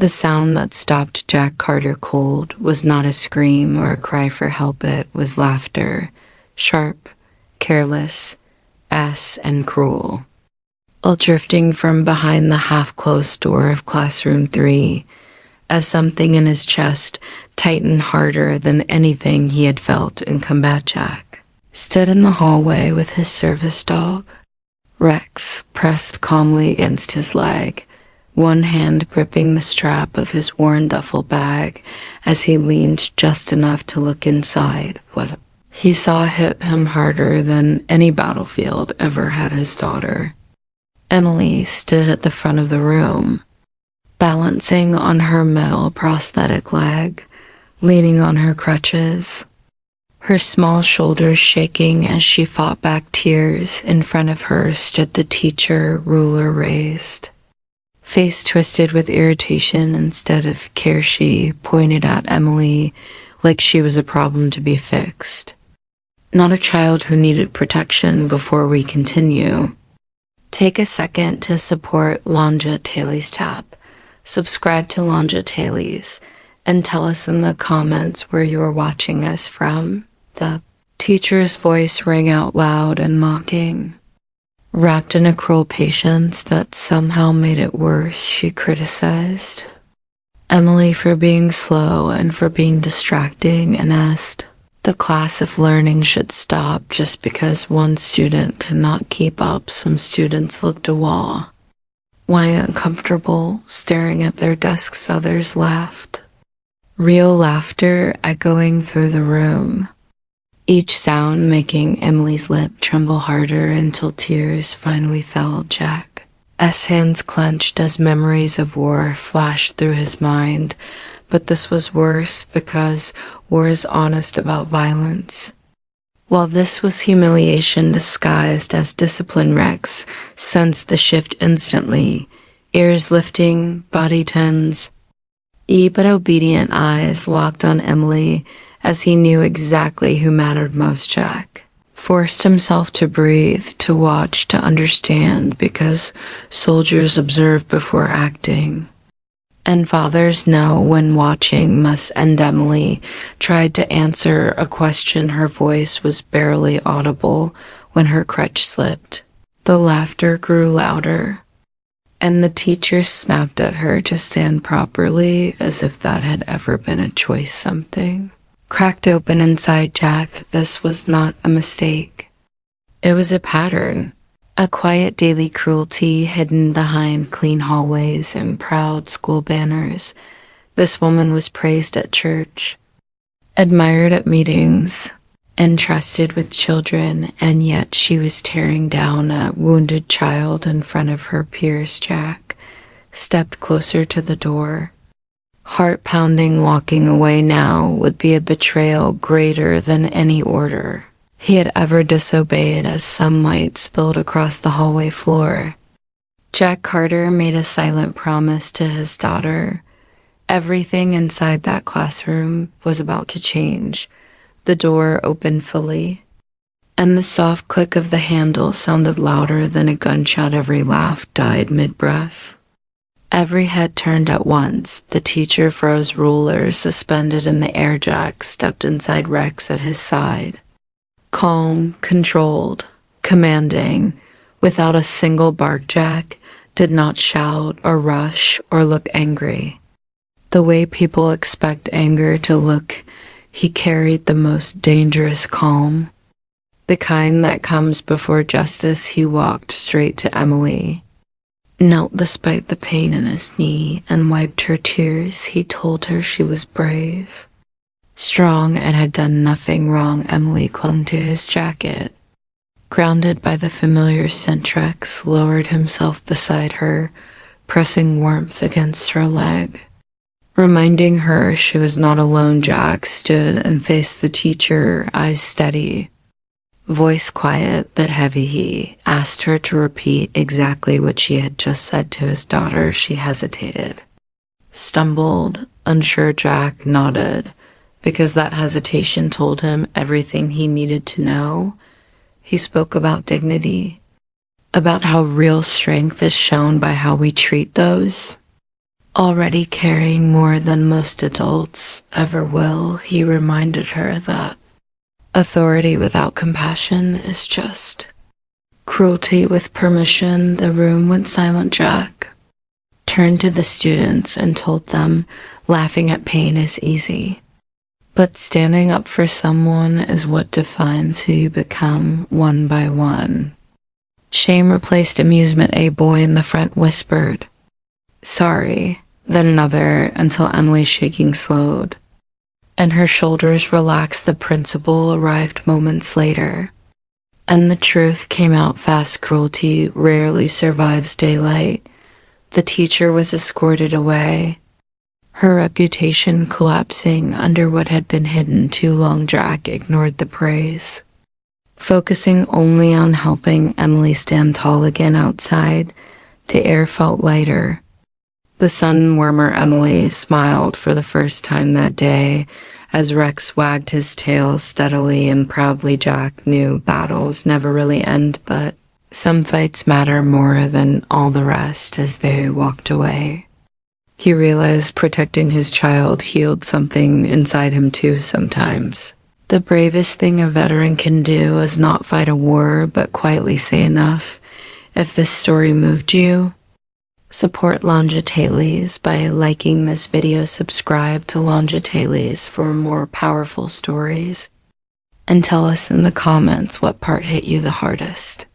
The sound that stopped Jack Carter cold was not a scream or a cry for help, it was laughter, sharp, careless, and cruel. All drifting from behind the half-closed door of classroom 3, as something in his chest tightened harder than anything he had felt in combat. Jack stood in the hallway with his service dog, Rex, pressed calmly against his leg, one hand gripping the strap of his worn duffel bag as he leaned just enough to look inside. What he saw hit him harder than any battlefield ever had his daughter. Emily stood at the front of the room, balancing on her metal prosthetic leg, leaning on her crutches, her small shoulders shaking as she fought back tears. In front of her stood the teacher, ruler raised, face twisted with irritation instead of care. She pointed at Emily like she was a problem to be fixed, not a child who needed protection. Before we continue, take a second to support Lonja Taylor's tap. Subscribe to Lonja Taylor's and tell us in the comments where you are watching us from. The teacher's voice rang out loud and mocking. Wrapped in a cruel patience that somehow made it worse, she criticized Emily for being slow and for being distracting and asked the class if learning should stop just because one student could not keep up. Some students looked awed. Why uncomfortable, staring at their desks. Others laughed, real laughter echoing through the room, each sound making Emily's lip tremble harder until tears finally fell. Jack's hands clenched as memories of war flashed through his mind, but this was worse because war is honest about violence. While this was humiliation disguised as discipline, Rex sensed the shift instantly, ears lifting, body tense, but obedient eyes locked on Emily as he knew exactly who mattered most. Jack forced himself to breathe, to watch, to understand, because soldiers observe before acting, and fathers know when watching must end. Emily tried to answer a question. Her voice was barely audible when her crutch slipped. The laughter grew louder, and the teacher snapped at her to stand properly, as if that had ever been a choice. Something cracked open inside Jack. This was not a mistake. It was a pattern. A quiet daily cruelty hidden behind clean hallways and proud school banners. This woman was praised at church, admired at meetings, entrusted with children, and yet she was tearing down a wounded child in front of her peers. Jack stepped closer to the door, heart pounding. Walking away now would be a betrayal greater than any order he had ever disobeyed. As sunlight spilled across the hallway floor, Jack Carter made a silent promise to his daughter. Everything inside that classroom was about to change. The door opened fully, and the soft click of the handle sounded louder than a gunshot. Every laugh died mid-breath. Every head turned at once. The teacher froze, rulers suspended in the air. Jack stepped inside Rex at his side. Calm, controlled, commanding, without a single bark. Jack did not shout or rush or look angry the way people expect anger to look. He carried the most dangerous calm, the kind that comes before justice. He walked straight to Emily, knelt despite the pain in his knee, and wiped her tears. He told her she was brave, strong, and had done nothing wrong. Emily clung to his jacket, grounded by the familiar scent. Rex lowered himself beside her, pressing warmth against her leg, reminding her she was not alone. Jack stood and faced the teacher, eyes steady, voice quiet but heavy. He asked her to repeat exactly what she had just said to his daughter. She hesitated, stumbled, unsure. Jack nodded, because that hesitation told him everything he needed to know. He spoke about dignity, about how real strength is shown by how we treat those Already carrying more than most adults ever will, he reminded her that authority without compassion is just cruelty with permission. The room went silent. Jack turned to the students and told them laughing at pain is easy, but standing up for someone is what defines who you become one by one. Shame replaced amusement. A boy in the front whispered, "Sorry," then another, until Emily's shaking slowed, and her shoulders relaxed. The principal arrived moments later, and the truth came out fast. Cruelty rarely survives daylight. The teacher was escorted away, her reputation collapsing under what had been hidden too long. Jack ignored the praise, focusing only on helping Emily stand tall again. Outside, the air felt lighter, the sun warmer. Emily smiled for the first time that day as Rex wagged his tail steadily and proudly. Jack knew battles never really end, but some fights matter more than all the rest. As they walked away, he realized protecting his child healed something inside him too. Sometimes the bravest thing a veteran can do is not fight a war, but quietly say enough. If this story moved you, support Longitales by liking this video. Subscribe to Longitales for more powerful stories, and tell us in the comments what part hit you the hardest.